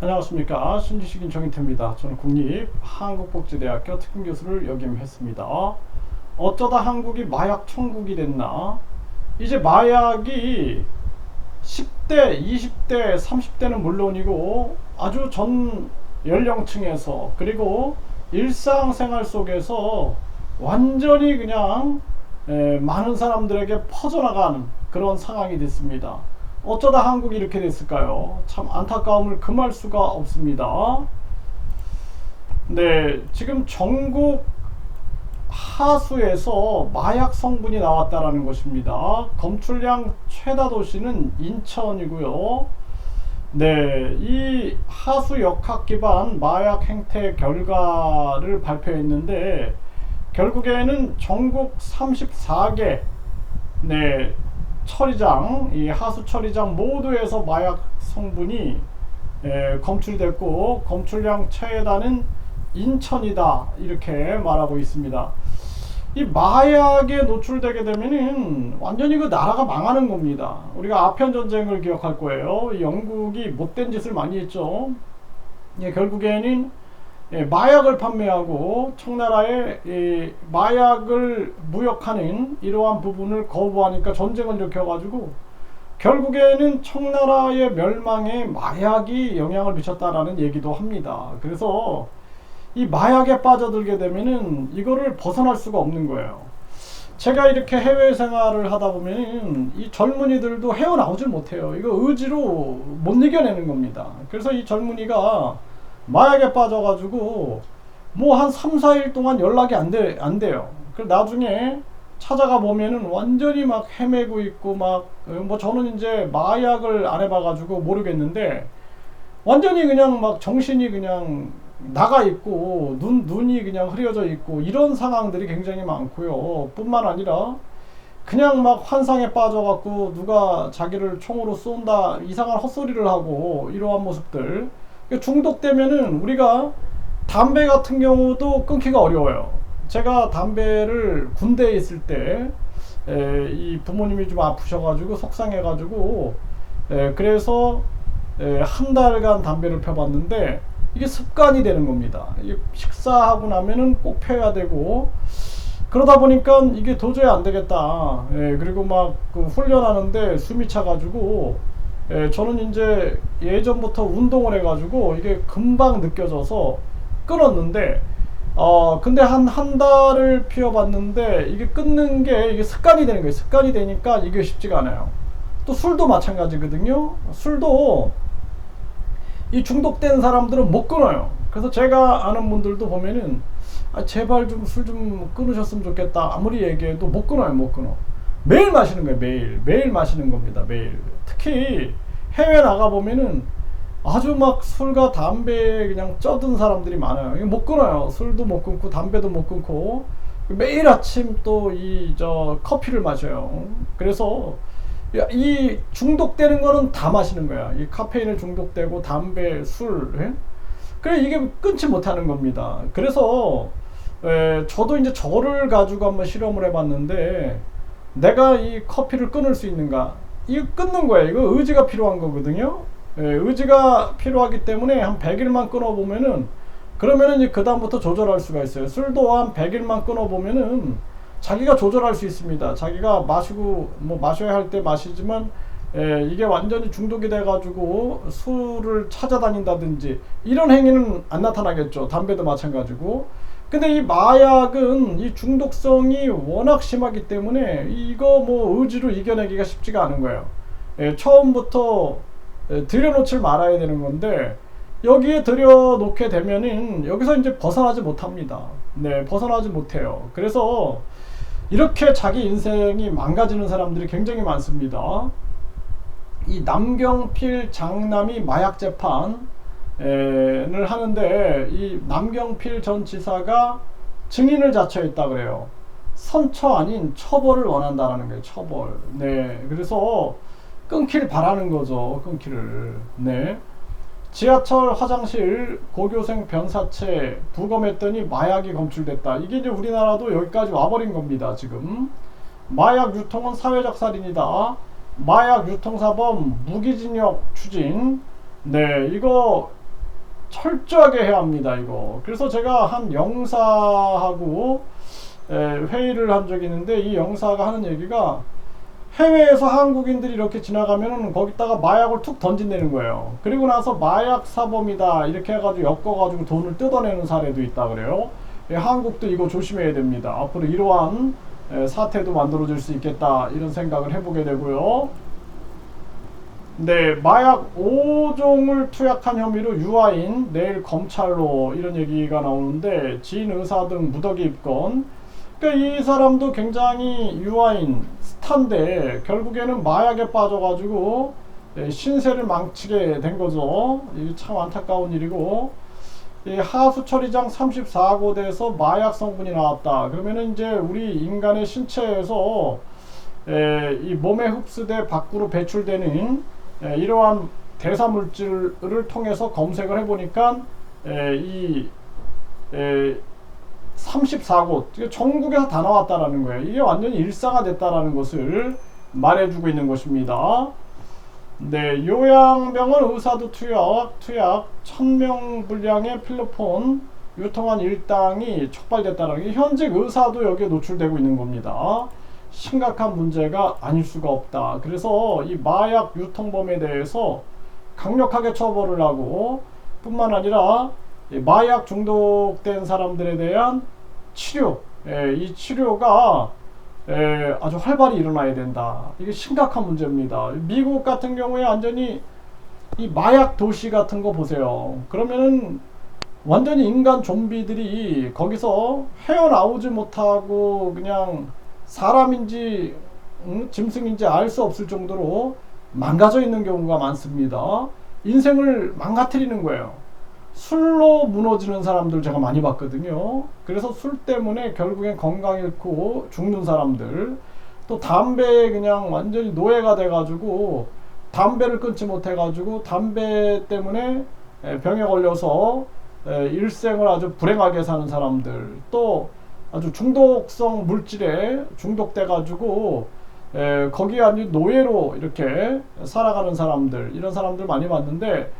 안녕하십니까. 신지식인 정인태입니다. 저는 국립한국복지대학교 특임교수를 역임했습니다. 어쩌다 한국이 마약 천국이 됐나? 이제 마약이 10대, 20대, 30대는 물론이고 아주 전 연령층에서 그리고 일상생활 속에서 완전히 그냥 많은 사람들에게 퍼져나간 그런 상황이 됐습니다. 어쩌다 한국이 이렇게 됐을까요? 참 안타까움을 금할 수가 없습니다. 네, 지금 전국 하수에서 마약 성분이 나왔다라는 것입니다. 검출량 최다 도시는 인천이고요. 네, 이 하수 역학 기반 마약 행태 결과를 발표했는데 결국에는 전국 34개 네, 처리장, 이 하수 처리장 모두에서 마약 성분이 검출됐고 검출량 최다는 인천이다 이렇게 말하고 있습니다. 이 마약에 노출되게 되면은 완전히 그 나라가 망하는 겁니다. 우리가 아편 전쟁을 기억할 거예요. 영국이 못된 짓을 많이 했죠. 결국에는 마약을 판매하고 청나라에 마약을 무역하는 이러한 부분을 거부하니까 전쟁을 일으켜가지고 결국에는 청나라의 멸망에 마약이 영향을 미쳤다라는 얘기도 합니다. 그래서 이 마약에 빠져들게 되면은 이거를 벗어날 수가 없는 거예요. 제가 이렇게 해외 생활을 하다 보면은 이 젊은이들도 헤어나오질 못해요. 이거 의지로 못 이겨내는 겁니다. 그래서 이 젊은이가 마약에 빠져가지고 뭐 한 3, 4일 동안 연락이 안 돼요. 그 나중에 찾아가 보면은 완전히 막 헤매고 있고 막 뭐 저는 이제 마약을 안 해봐가지고 모르겠는데 완전히 그냥 막 정신이 그냥 나가 있고 눈이 그냥 흐려져 있고 이런 상황들이 굉장히 많고요. 뿐만 아니라 그냥 막 환상에 빠져갖고 누가 자기를 총으로 쏜다 이상한 헛소리를 하고 이러한 모습들 중독되면은 우리가 담배 같은 경우도 끊기가 어려워요. 제가 담배를 군대에 있을 때 이 부모님이 좀 아프셔가지고 속상해가지고 그래서 한 달간 담배를 펴봤는데 이게 습관이 되는 겁니다. 이게 식사하고 나면은 꼭 펴야 되고 그러다 보니까 이게 도저히 안 되겠다. 그리고 막 그 훈련하는데 숨이 차가지고 저는 이제 예전부터 운동을 해가지고 이게 금방 느껴져서 끊었는데 근데 한 달을 피워봤는데 이게 끊는 게 이게 습관이 되는 거예요. 습관이 되니까 이게 쉽지가 않아요. 또 술도 마찬가지거든요. 술도 이 중독된 사람들은 못 끊어요. 그래서 제가 아는 분들도 보면은 제발 좀 술 좀 끊으셨으면 좋겠다 아무리 얘기해도 못 끊어요. 못 끊어. 매일 마시는 거예요. 매일 마시는 겁니다. 매일. 특히 해외 나가 보면은 아주 막 술과 담배에 그냥 쩌든 사람들이 많아요. 이거 못 끊어요. 술도 못 끊고 담배도 못 끊고 매일 아침 또 이 커피를 마셔요. 그래서 이 중독되는 거는 다 마시는 거야. 이 카페인에 중독되고 담배, 술. 그래 이게 끊지 못하는 겁니다. 그래서 저도 이제 저를 가지고 한번 실험을 해봤는데 내가 이 커피를 끊을 수 있는가? 이거 끊는 거예요. 이거 의지가 필요한 거거든요. 의지가 필요하기 때문에 한 100일만 끊어보면은 그러면은 이제 그 다음부터 조절할 수가 있어요. 술도 한 100일만 끊어보면은 자기가 조절할 수 있습니다. 자기가 마시고 뭐 마셔야 할 때 마시지만 이게 완전히 중독이 돼가지고 술을 찾아다닌다든지 이런 행위는 안 나타나겠죠. 담배도 마찬가지고. 근데 이 마약은 이 중독성이 워낙 심하기 때문에 이거 뭐 의지로 이겨내기가 쉽지가 않은 거예요. 처음부터 들여놓질 말아야 되는 건데 여기에 들여놓게 되면은 여기서 이제 벗어나지 못합니다. 네, 벗어나지 못해요. 그래서 이렇게 자기 인생이 망가지는 사람들이 굉장히 많습니다. 이 남경필 장남이 마약 재판을 하는데 이 남경필 전 지사가 증인을 자처했다 그래요. 선처 아닌 처벌을 원한다라는 거예요. 처벌. 네, 그래서 끊길 바라는 거죠. 끊기를. 네. 지하철 화장실 고교생 변사체 부검했더니 마약이 검출됐다. 이게 이제 우리나라도 여기까지 와버린 겁니다. 지금 마약 유통은 사회적 살인이다. 마약 유통사범 무기징역 추진. 네, 이거 철저하게 해야 합니다, 이거. 그래서 제가 한 영사하고 회의를 한 적이 있는데, 이 영사가 하는 얘기가 해외에서 한국인들이 이렇게 지나가면은 거기다가 마약을 툭 던진다는 거예요. 그리고 나서 마약 사범이다 이렇게 해가지고 엮어가지고 돈을 뜯어내는 사례도 있다 그래요. 한국도 이거 조심해야 됩니다. 앞으로 이러한 사태도 만들어질 수 있겠다 이런 생각을 해보게 되고요. 네, 마약 5종을 투약한 혐의로 유아인 내일 검찰로 이런 얘기가 나오는데, 지인 의사 등 무더기 입건. 그러니까 이 사람도 굉장히 유아인 스타인데 결국에는 마약에 빠져가지고 신세를 망치게 된 거죠. 이게 참 안타까운 일이고, 이 하수 처리장 34곳에서 마약 성분이 나왔다. 그러면은 이제 우리 인간의 신체에서 이 몸에 흡수돼 밖으로 배출되는 이러한 대사 물질을 통해서 검색을 해보니까 이 34곳 전국에서 다 나왔다라는 거예요. 이게 완전히 일상화됐다라는 것을 말해주고 있는 것입니다. 네, 요양병원 의사도 투약 1000명 분량의 필로폰 유통한 일당이 촉발됐다는 게, 현직 의사도 여기에 노출되고 있는 겁니다. 심각한 문제가 아닐 수가 없다. 그래서 이 마약 유통범에 대해서 강력하게 처벌을 하고, 뿐만 아니라 마약 중독된 사람들에 대한 치료, 이 치료가 아주 활발히 일어나야 된다. 이게 심각한 문제입니다. 미국 같은 경우에 완전히 이 마약 도시 같은 거 보세요. 그러면은 완전히 인간 좀비들이 거기서 헤어나오지 못하고 그냥 사람인지 짐승인지 알 수 없을 정도로 망가져 있는 경우가 많습니다. 인생을 망가뜨리는 거예요. 술로 무너지는 사람들 제가 많이 봤거든요. 그래서 술 때문에 결국엔 건강 잃고 죽는 사람들, 또 담배에 그냥 완전히 노예가 돼가지고 담배를 끊지 못해가지고 담배 때문에 병에 걸려서 일생을 아주 불행하게 사는 사람들, 또 아주 중독성 물질에 중독돼가지고 거기에 아주 노예로 이렇게 살아가는 사람들, 이런 사람들 많이 봤는데,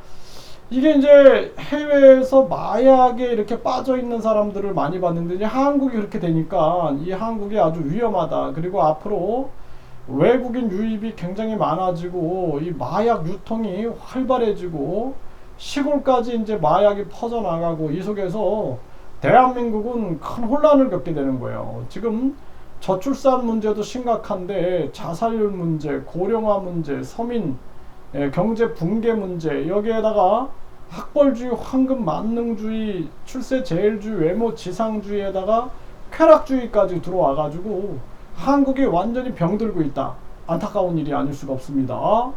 이게 이제 해외에서 마약에 이렇게 빠져 있는 사람들을 많이 봤는데, 이제 한국이 그렇게 되니까 이 한국이 아주 위험하다. 그리고 앞으로 외국인 유입이 굉장히 많아지고 이 마약 유통이 활발해지고 시골까지 이제 마약이 퍼져나가고, 이 속에서 대한민국은 큰 혼란을 겪게 되는 거예요. 지금 저출산 문제도 심각한데 자살률 문제, 고령화 문제, 서민 경제 붕괴 문제, 여기에다가 학벌주의, 황금 만능주의, 출세 제일주의, 외모 지상주의에다가 쾌락주의까지 들어와가지고 한국이 완전히 병들고 있다. 안타까운 일이 아닐 수가 없습니다.